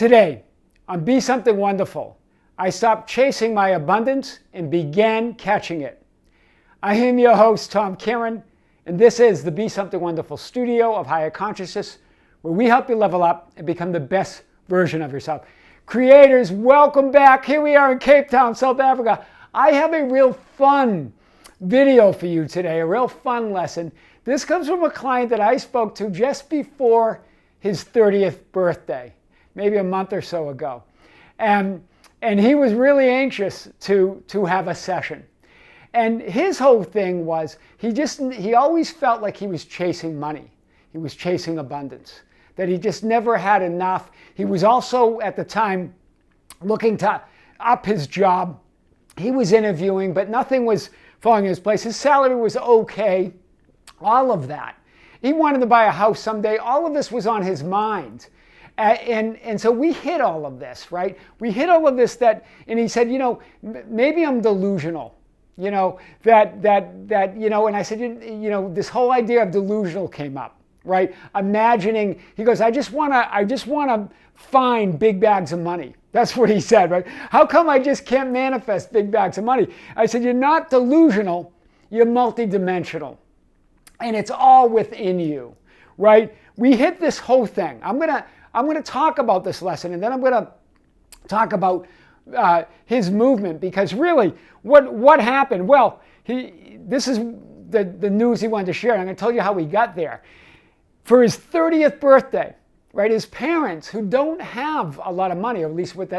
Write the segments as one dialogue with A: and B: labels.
A: Today, on Be Something Wonderful, I stopped chasing my abundance and began catching it. I am your host, Tom Kearin, and this is the Be Something Wonderful studio of higher consciousness, where we help you level up and become the best version of yourself. Creators, welcome back. Here we are in Cape Town, South Africa. I have a real fun video for you today, a real fun lesson. This comes from a client that I spoke to just before his 30th birthday, maybe a month or so ago. And he was really anxious to have a session. And his whole thing was, he always felt like he was chasing money. He was chasing abundance, that he just never had enough. He was also, at the time, looking to up his job. He was interviewing, but nothing was falling in his place. His salary was okay, all of that. He wanted to buy a house someday. All of this was on his mind. And so we hit all of this, right? We hit all of this and he said, maybe I'm delusional, and I said, this whole idea of delusional came up, right? Imagining, he goes, I just want to find big bags of money. That's what he said, right? How come I just can't manifest big bags of money? I said, you're not delusional, you're multidimensional. And it's all within you, right? We hit this whole thing. I'm gonna talk about this lesson, and then I'm gonna talk about his movement, because really, what happened? Well, this is the news he wanted to share. I'm gonna tell you how he got there. For his 30th birthday, right? His parents, who don't have a lot of money, or at least what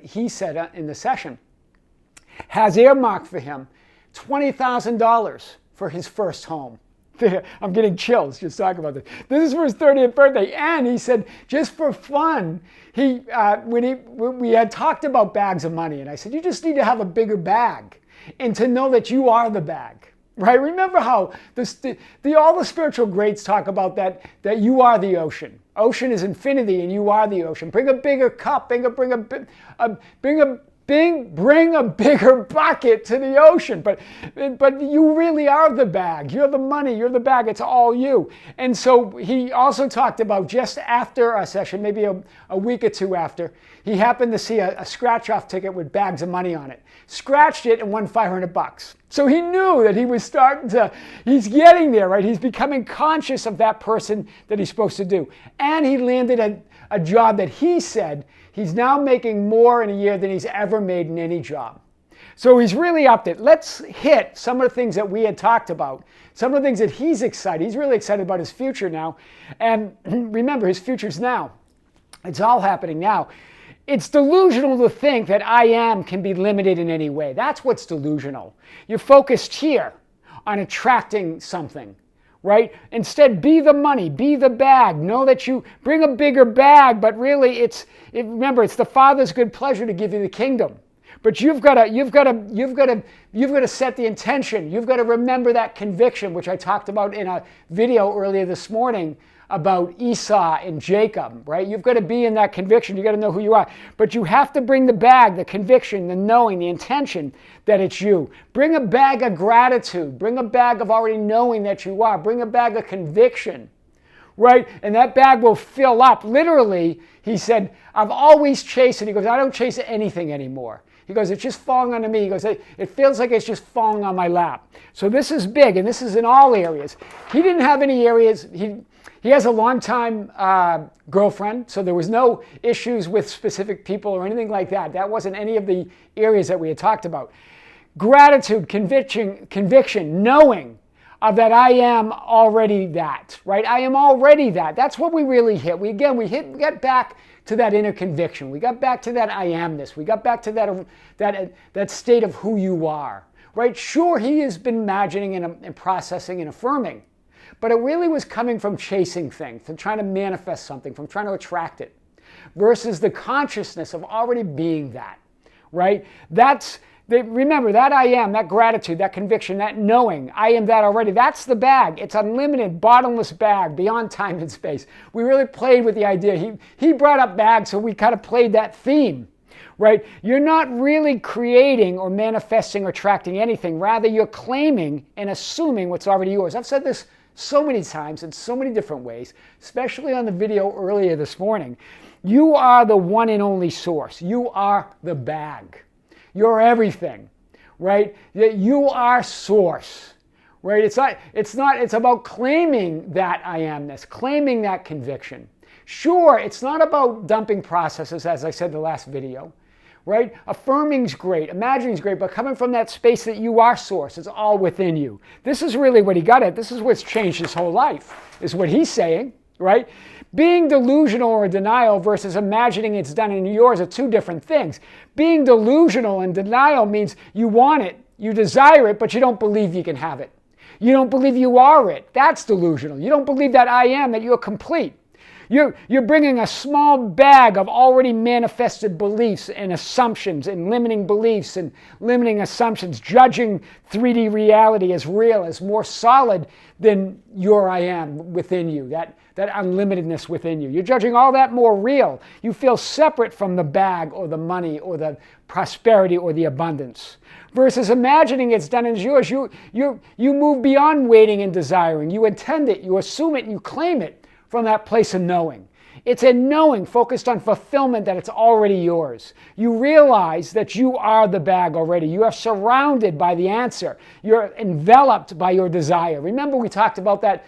A: he said in the session, has earmarked for him $20,000 for his first home. I'm getting chills just talking about this. This is for his 30th birthday, and he said, just for fun, when we had talked about bags of money, and I said, you just need to have a bigger bag, and to know that you are the bag, right? Remember how all the spiritual greats talk about that you are the ocean. Ocean is infinity, and you are the ocean. Bring a bigger cup. Bring a bigger bucket to the ocean, but you really are the bag. You're the money, you're the bag, it's all you. And so he also talked about, just after our session, maybe a week or two after, he happened to see a scratch-off ticket with bags of money on it. Scratched it and won $500. So he knew that he was he's getting there, right? He's becoming conscious of that person that he's supposed to do. And he landed a job that he said he's now making more in a year than he's ever made in any job. So he's really upped it. Let's hit some of the things that we had talked about, some of the things that he's excited. He's really excited about his future now. And remember, his future's now. It's all happening now. It's delusional to think that I am can be limited in any way. That's what's delusional. You're focused here on attracting something, right? Instead, be the money, be the bag. Know that you bring a bigger bag, but really remember, it's the Father's good pleasure to give you the kingdom. But you've got to set the intention. You've got to remember that conviction, which I talked about in a video earlier this morning about Esau and Jacob, right? You've got to be in that conviction. You've got to know who you are. But you have to bring the bag, the conviction, the knowing, the intention that it's you. Bring a bag of gratitude. Bring a bag of already knowing that you are. Bring a bag of conviction, right? And that bag will fill up. Literally, he said, I've always chased it. He goes, I don't chase anything anymore. He goes, it's just falling onto me. He goes, it feels like it's just falling on my lap. So this is big, and this is in all areas. He didn't have any areas. He has a longtime girlfriend, so there was no issues with specific people or anything like that. That wasn't any of the areas that we had talked about. Gratitude, conviction, knowing that I am already that, right? I am already that. That's what we really hit. We got back to that inner conviction. We got back to that I amness. We got back to that state of who you are, right? Sure, he has been imagining and processing and affirming, but it really was coming from chasing things, from trying to manifest something, from trying to attract it, versus the consciousness of already being that, right? Remember, that I am, that gratitude, that conviction, that knowing, I am that already. That's the bag. It's unlimited, bottomless bag, beyond time and space. We really played with the idea. He brought up bags, so we kind of played that theme, right? You're not really creating or manifesting or attracting anything. Rather, you're claiming and assuming what's already yours. I've said this so many times in so many different ways, especially on the video earlier this morning, You are the one and only source. You are the bag. You're everything, right? You are source, right? It's about claiming that I amness, claiming that conviction. Sure, it's not about dumping processes, as I said in the last video, right? Affirming's great, imagining's great, but coming from that space that you are source, it's all within you. This is really what he got at. This is what's changed his whole life, is what he's saying, right? Being delusional or denial versus imagining it's done in yours are two different things. Being delusional and denial means you want it, you desire it, but you don't believe you can have it. You don't believe you are it. That's delusional. You don't believe that I am, that you're complete. You're bringing a small bag of already manifested beliefs and assumptions and limiting beliefs and limiting assumptions, judging 3D reality as real, as more solid than your I am within you, that unlimitedness within you. You're judging all that more real. You feel separate from the bag or the money or the prosperity or the abundance. Versus imagining it's done as yours, you move beyond waiting and desiring. You intend it, you assume it, you claim it from that place of knowing. It's a knowing focused on fulfillment that it's already yours. You realize that you are the bag already. You are surrounded by the answer. You're enveloped by your desire. Remember we talked about that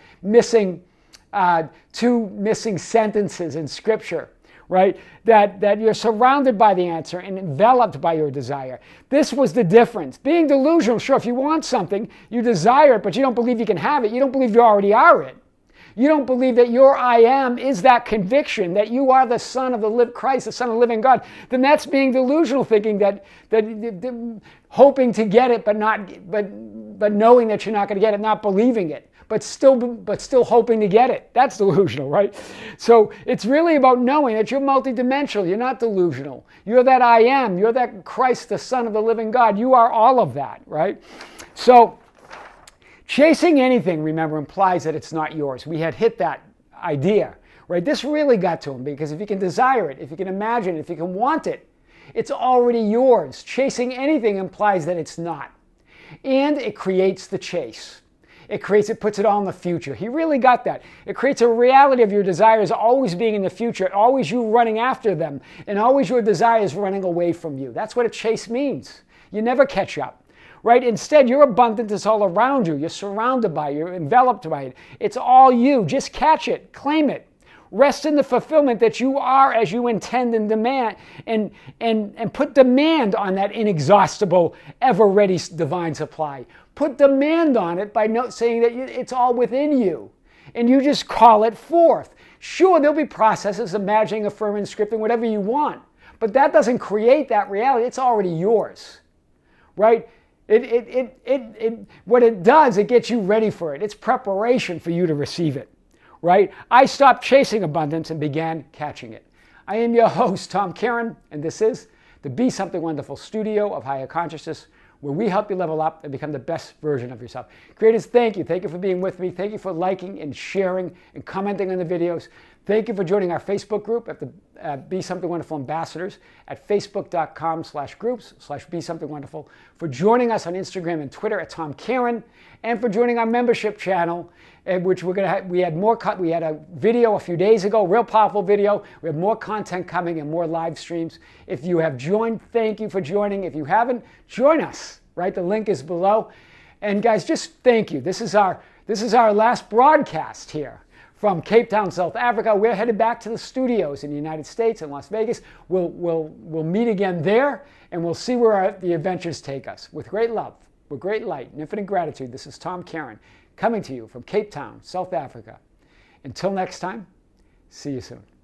A: two missing sentences in Scripture, right? That you're surrounded by the answer and enveloped by your desire. This was the difference. Being delusional, sure, if you want something, you desire it, but you don't believe you can have it. You don't believe you already are it. You don't believe that your I am is that conviction, that you are the Son of the Christ, the Son of the living God. Then that's being delusional, thinking that hoping to get it, but knowing that you're not going to get it, not believing it, but still hoping to get it. That's delusional, right? So it's really about knowing that you're multidimensional. You're not delusional. You're that I am. You're that Christ, the Son of the living God. You are all of that, right? So chasing anything, remember, implies that it's not yours. We had hit that idea, right? This really got to him, because if you can desire it, if you can imagine it, if you can want it, it's already yours. Chasing anything implies that it's not. And it creates the chase. It puts it all in the future. He really got that. It creates a reality of your desires always being in the future, always you running after them, and always your desires running away from you. That's what a chase means. You never catch up. Right? Instead, your abundance is all around you. You're surrounded by it. You're enveloped by it. It's all you. Just catch it. Claim it. Rest in the fulfillment that you are as you intend and demand, and put demand on that inexhaustible, ever-ready divine supply. Put demand on it by saying that it's all within you. And you just call it forth. Sure, there'll be processes, imagining, affirming, scripting, whatever you want. But that doesn't create that reality. It's already yours. Right? What it does, it gets you ready for it. It's preparation for you to receive it, right? I stopped chasing abundance and began catching it. I am your host, Tom Kearin, and this is the Be Something Wonderful studio of higher consciousness, where we help you level up and become the best version of yourself. Creators, thank you. Thank you for being with me. Thank you for liking and sharing and commenting on the videos. Thank you for joining our Facebook group at the Be Something Wonderful Ambassadors at facebook.com/groups/Be Something Wonderful, for joining us on Instagram and Twitter at Tom Kearin, and for joining our membership channel, which we had a video a few days ago, real powerful video. We have more content coming and more live streams. If you have joined, thank you for joining. If you haven't, join us, right? The link is below. And guys, just thank you. This is our last broadcast here from Cape Town, South Africa. We're headed back to the studios in the United States in Las Vegas. We'll meet again there, and we'll see where the adventures take us. With great love, with great light, and infinite gratitude, this is Tom Kearin, coming to you from Cape Town, South Africa. Until next time, see you soon.